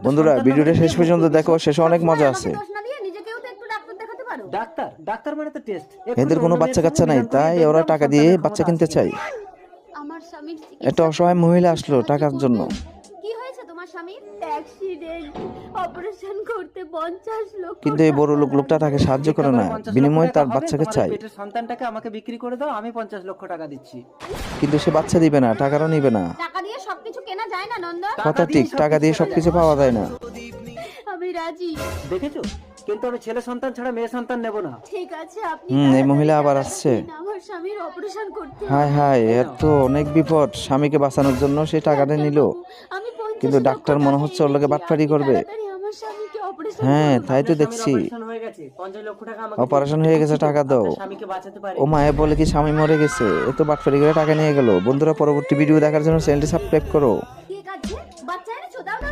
বন্ধুরা ভিডিওটা শেষ পর্যন্ত দেখো, শেষে অনেক মজা আছে। ডাক্তার ডাক্তার মানে তো টেস্ট। এদের কোনো বাচ্চা কাচ্চা নাই, তাই ওরা টাকা দিয়ে বাচ্চা কিনতে চায়। আমার স্বামীর একটা অসহায় মহিলা আসলো টাকার জন্য। কি হয়েছে তোমার স্বামীর? অ্যাক্সিডেন্ট, অপারেশন করতে 50 লক্ষ। কিন্তু এই বড় লোকটা তাকে সাহায্য করে না, বিনিময়ে তার বাচ্চাকে চাই। পেটের সন্তানটাকে আমাকে বিক্রি করে দাও, আমি 50 লক্ষ টাকা দিচ্ছি। কিন্তু সে বাচ্চা দিবে না, টাকারও নিবে না। টাকা দিয়ে সবকিছু কেনা যায় না নন্দন। কথা ঠিক, টাকা দিয়ে সবকিছু পাওয়া যায় না। আমি রাজি। দেখেছো, কিন্তু আমি ছেলে সন্তান ছাড়া মেয়ে সন্তান নেব না। ঠিক আছে, আপনি এই মহিলা আবার আসছে। আমার স্বামীর অপারেশন করতে হায় হায়, এর তো অনেক বিপদ। স্বামীকে বাঁচানোর জন্য সে টাকাটা নিল, আমি 50 কিন্তু ডাক্তার মনে হচ্ছে ওর লগে বাটপারি করবে। তাড়াতাড়ি আমার স্বামীকে অপারেশন হ্যাঁ, তাই তো দেখছি। অপারেশন হয়ে গেছে, 50 লক্ষ টাকা আমাকে অপারেশন হয়ে গেছে, টাকা দাও। স্বামীকে বাঁচাতে পারে। ও মায়ে বলে কি স্বামী মরে গেছে, এ তো বাটপারি করে টাকা নিয়ে গেল। বন্ধুরা পরবর্তী ভিডিও দেখার জন্য চ্যানেলটি সাবস্ক্রাইব করো। ঠিক আছে, বাচ্চা এনেছো, দাও দাও